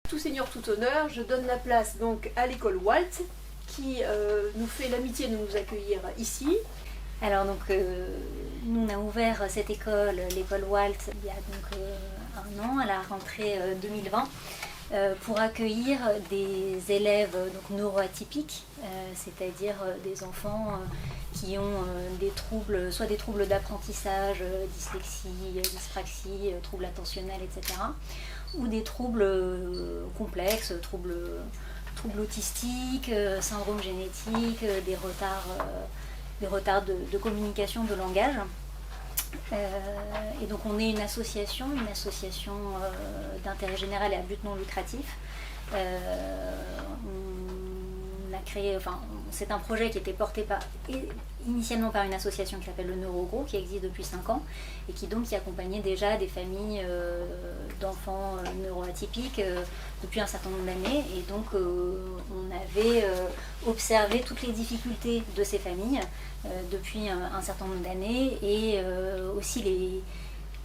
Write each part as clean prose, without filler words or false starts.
Tout seigneur, tout honneur, je donne la place donc à l'école Walt qui nous fait l'amitié de nous accueillir ici. Alors donc nous on a ouvert cette école, l'école Walt, il y a donc 1 an, à la rentrée 2020, pour accueillir des élèves donc neuroatypiques, c'est-à-dire des enfants qui ont des troubles, soit des troubles d'apprentissage, dyslexie, dyspraxie, troubles attentionnels, etc., ou des troubles complexes, troubles autistiques, syndrome génétique, des retards de communication, de langage. Et donc on est une association d'intérêt général et à but non lucratif. On a créé, c'est un projet qui était porté initialement par une association qui s'appelle le Neurogro, qui existe depuis 5 ans et qui accompagnait déjà des familles d'enfants neuroatypiques depuis un certain nombre d'années. Et donc on avait observé toutes les difficultés de ces familles depuis un certain nombre d'années et aussi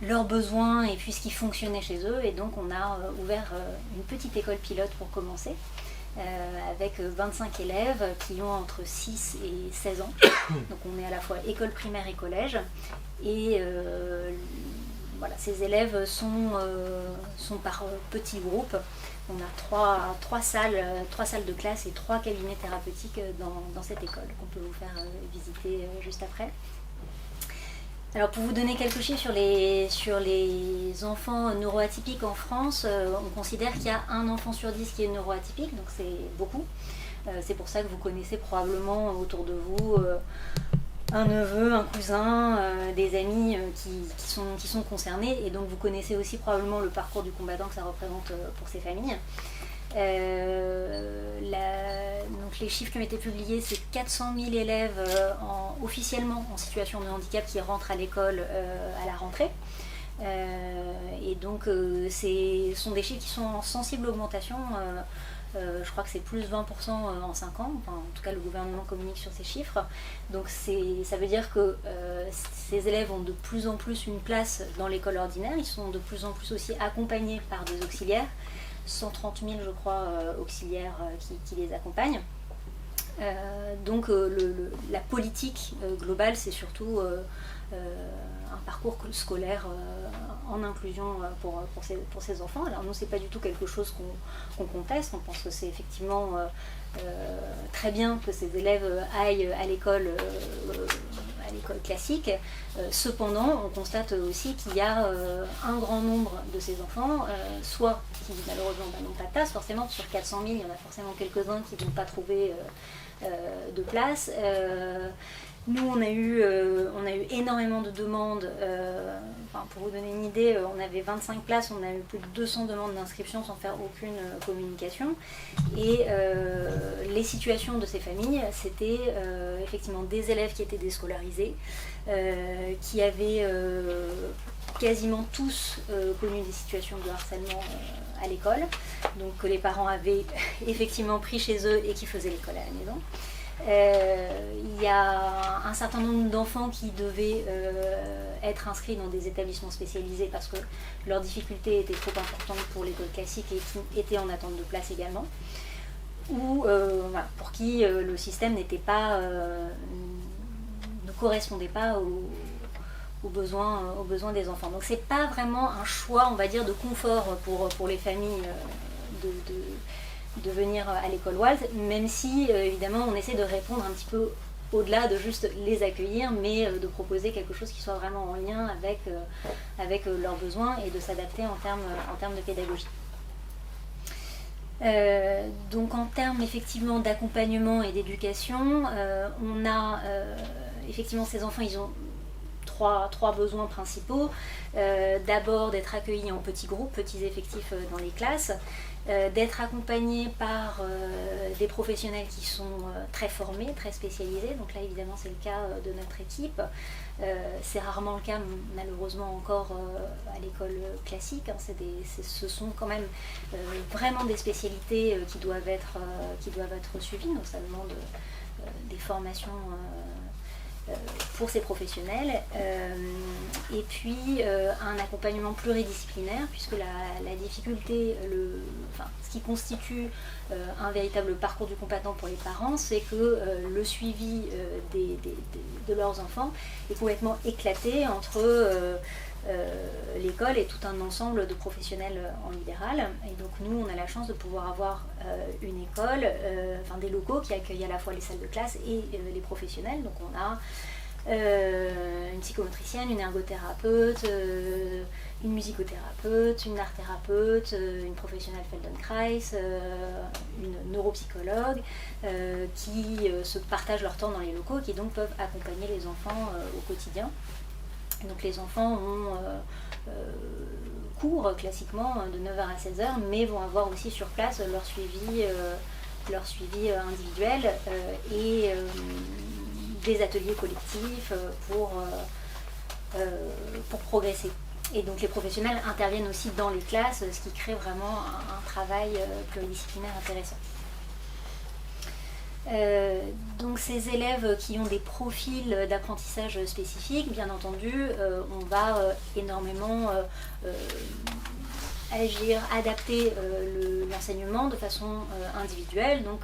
leurs besoins et puis ce qui fonctionnait chez eux. Et donc on a ouvert une petite école pilote pour commencer. Avec 25 élèves qui ont entre 6 et 16 ans. Donc on est à la fois école primaire et collège. Et voilà, ces élèves sont par petits groupes. On a trois salles de classe et 3 cabinets thérapeutiques dans cette école qu'on peut vous faire visiter juste après. Alors pour vous donner quelques chiffres sur les enfants neuroatypiques en France, on considère qu'il y a 1 enfant sur 10 qui est neuroatypique, donc c'est beaucoup. C'est pour ça que vous connaissez probablement autour de vous un neveu, un cousin, des amis qui sont concernés, et donc vous connaissez aussi probablement le parcours du combattant que ça représente pour ces familles. Donc les chiffres qui ont été publiés, c'est 400 000 élèves officiellement en situation de handicap qui rentrent à l'école à la rentrée. Et donc ce sont des chiffres qui sont en sensible augmentation. Je crois que c'est plus 20% en 5 ans, enfin, en tout cas le gouvernement communique sur ces chiffres. Donc ça veut dire que ces élèves ont de plus en plus une place dans l'école ordinaire, ils sont de plus en plus aussi accompagnés par des auxiliaires. 130 000, je crois, auxiliaires qui les accompagnent. Donc la politique globale, c'est surtout un parcours scolaire en inclusion pour ces enfants. Alors nous, c'est pas du tout quelque chose qu'on conteste. On pense que c'est effectivement très bien que ces élèves aillent à l'école classique. Cependant, on constate aussi qu'il y a un grand nombre de ces enfants, soit qui malheureusement n'ont pas de place, forcément sur 400 000, il y en a forcément quelques-uns qui ne vont pas trouver de place. Nous, on a eu énormément de demandes. Pour vous donner une idée, on avait 25 places, on a eu plus de 200 demandes d'inscription sans faire aucune communication. Et les situations de ces familles, c'était effectivement des élèves qui étaient déscolarisés, qui avaient quasiment tous connu des situations de harcèlement à l'école, donc que les parents avaient effectivement pris chez eux et qui faisaient l'école à la maison. Il y a un certain nombre d'enfants qui devaient être inscrits dans des établissements spécialisés parce que leurs difficultés étaient trop importantes pour l'école classique et qui étaient en attente de place également, ou pour qui le système ne correspondait pas aux besoins des enfants. Donc c'est pas vraiment un choix, on va dire, de confort pour les familles de venir à l'école Walt, même si évidemment on essaie de répondre un petit peu au-delà de juste les accueillir, mais de proposer quelque chose qui soit vraiment en lien avec leurs besoins et de s'adapter en termes de pédagogie. Donc en termes effectivement d'accompagnement et d'éducation, on a effectivement ces enfants, ils ont trois besoins principaux. D'abord d'être accueillis en petits groupes, petits effectifs dans les classes, d'être accompagnés par des professionnels qui sont très formés, très spécialisés. Donc là évidemment c'est le cas de notre équipe. C'est rarement le cas malheureusement encore à l'école classique. Ce sont quand même vraiment des spécialités qui doivent être suivies. Donc ça demande des formations pour ces professionnels, et puis un accompagnement pluridisciplinaire, puisque la difficulté, ce qui constitue un véritable parcours du combattant pour les parents, c'est que le suivi de leurs enfants est complètement éclaté entre l'école et tout un ensemble de professionnels en libéral. Et donc nous, on a la chance de pouvoir avoir une école, des locaux qui accueillent à la fois les salles de classe et les professionnels. Donc on a une psychomotricienne, une ergothérapeute, une musicothérapeute, une art-thérapeute, une professionnelle Feldenkrais, une neuropsychologue qui se partagent leur temps dans les locaux et qui donc peuvent accompagner les enfants au quotidien. Donc les enfants ont cours classiquement de 9h à 16h, mais vont avoir aussi sur place leur suivi individuel et des ateliers collectifs pour progresser. Et donc les professionnels interviennent aussi dans les classes, ce qui crée vraiment un travail pluridisciplinaire intéressant. Donc ces élèves qui ont des profils d'apprentissage spécifiques, bien entendu, on va énormément adapter l'enseignement de façon individuelle, donc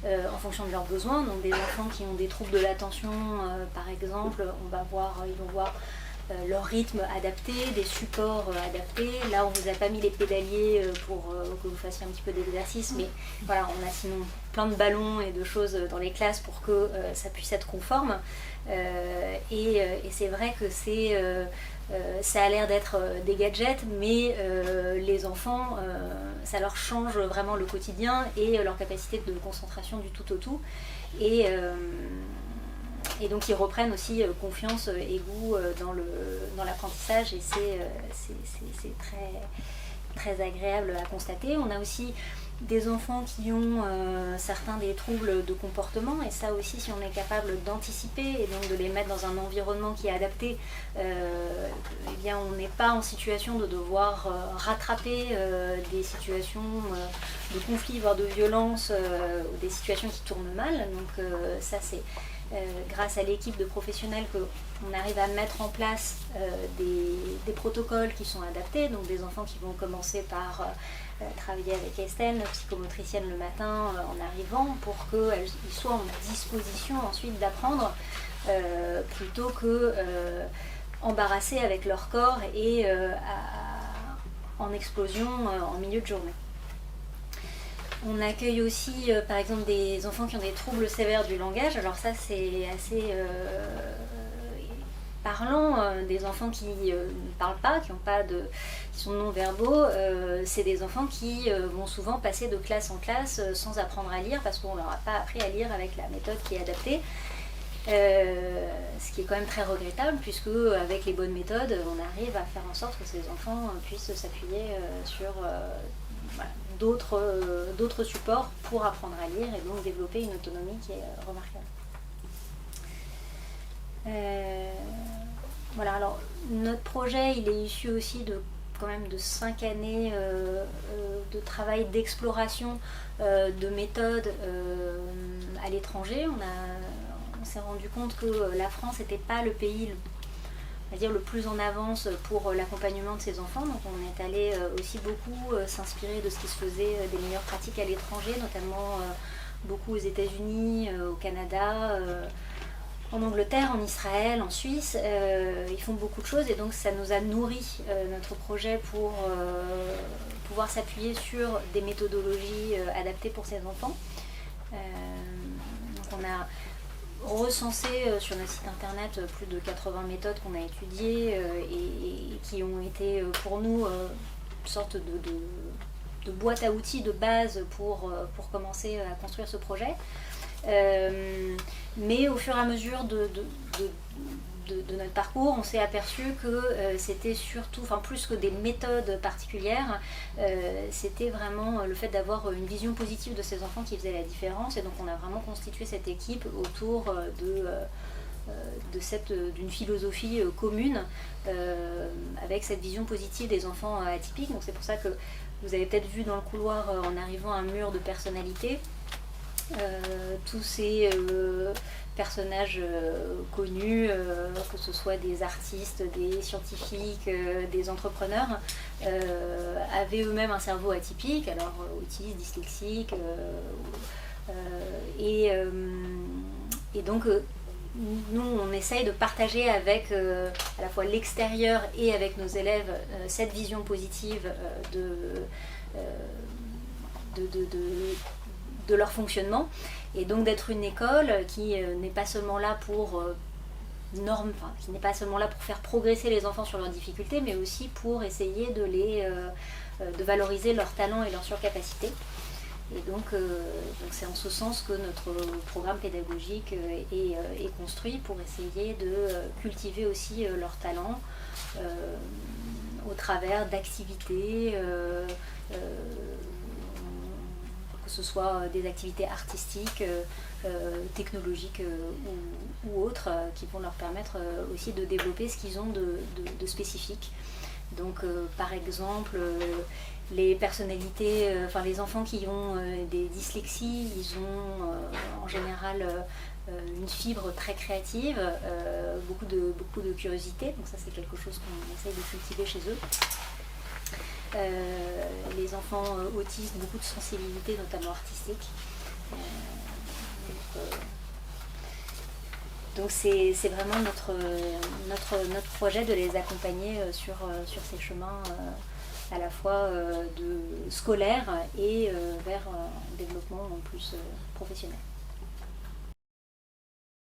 en fonction de leurs besoins. Donc des enfants qui ont des troubles de l'attention, par exemple, ils vont voir leur rythme adapté, des supports adaptés. Là, on vous a pas mis les pédaliers pour que vous fassiez un petit peu d'exercice, mais voilà, on a sinon plein de ballons et de choses dans les classes pour que ça puisse être conforme. Et c'est vrai que ça a l'air d'être des gadgets, mais les enfants, ça leur change vraiment le quotidien et leur capacité de concentration du tout au tout. Et donc ils reprennent aussi confiance et goût dans l'apprentissage, et c'est très, très agréable à constater. On a aussi des enfants qui ont certains des troubles de comportement, et ça aussi, si on est capable d'anticiper et donc de les mettre dans un environnement qui est adapté, eh bien on n'est pas en situation de devoir rattraper des situations de conflit, voire de violence, ou des situations qui tournent mal. Donc ça c'est grâce à l'équipe de professionnels qu'on arrive à mettre en place des protocoles qui sont adaptés, donc des enfants qui vont commencer par travailler avec Estelle, notre psychomotricienne, le matin en arrivant, pour qu'ils soient en disposition ensuite d'apprendre plutôt que embarrassés avec leur corps et en explosion en milieu de journée. On accueille aussi, par exemple, des enfants qui ont des troubles sévères du langage. Alors ça, c'est assez parlant. Des enfants qui ne parlent pas, qui sont non-verbaux. C'est des enfants qui vont souvent passer de classe en classe sans apprendre à lire, parce qu'on ne leur a pas appris à lire avec la méthode qui est adaptée. Ce qui est quand même très regrettable, puisque avec les bonnes méthodes, on arrive à faire en sorte que ces enfants puissent s'appuyer sur d'autres supports pour apprendre à lire et donc développer une autonomie qui est remarquable. Voilà, alors notre projet, il est issu aussi de 5 années de travail d'exploration de méthodes à l'étranger. On s'est rendu compte que la France n'était pas le pays le plus en avance pour l'accompagnement de ces enfants. Donc on est allé aussi beaucoup s'inspirer de ce qui se faisait des meilleures pratiques à l'étranger, notamment beaucoup aux États-Unis, au Canada, en Angleterre, en Israël, en Suisse. Ils font beaucoup de choses, et donc ça nous a nourri notre projet pour pouvoir s'appuyer sur des méthodologies adaptées pour ces enfants. Donc on a recensé sur notre site internet plus de 80 méthodes qu'on a étudiées et qui ont été pour nous une sorte de boîte à outils de base pour commencer à construire ce projet. Mais au fur et à mesure de notre parcours, on s'est aperçu que c'était surtout, plus que des méthodes particulières, c'était vraiment le fait d'avoir une vision positive de ces enfants qui faisait la différence. Et donc on a vraiment constitué cette équipe autour d'une philosophie commune, avec cette vision positive des enfants atypiques. Donc c'est pour ça que vous avez peut-être vu dans le couloir en arrivant un mur de personnalité. tous ces personnages connus, que ce soit des artistes, des scientifiques, des entrepreneurs, avaient eux-mêmes un cerveau atypique, alors autistes, dyslexiques, et donc nous on essaye de partager avec à la fois l'extérieur et avec nos élèves cette vision positive de leur fonctionnement, et donc d'être une école qui n'est pas seulement là pour qui n'est pas seulement là pour faire progresser les enfants sur leurs difficultés, mais aussi pour essayer de valoriser leurs talents et leurs surcapacités. Et donc c'est en ce sens que notre programme pédagogique est construit, pour essayer de cultiver aussi leurs talents au travers d'activités, que ce soit des activités artistiques, technologiques ou autres, qui vont leur permettre aussi de développer ce qu'ils ont de spécifique. Donc par exemple, les personnalités, les enfants qui ont des dyslexies, ils ont en général une fibre très créative, beaucoup de curiosité, donc ça c'est quelque chose qu'on essaye de cultiver chez eux. Les enfants autistes, beaucoup de sensibilité, notamment artistique. Donc c'est vraiment notre projet de les accompagner sur ces chemins à la fois scolaires et vers un développement en plus professionnel.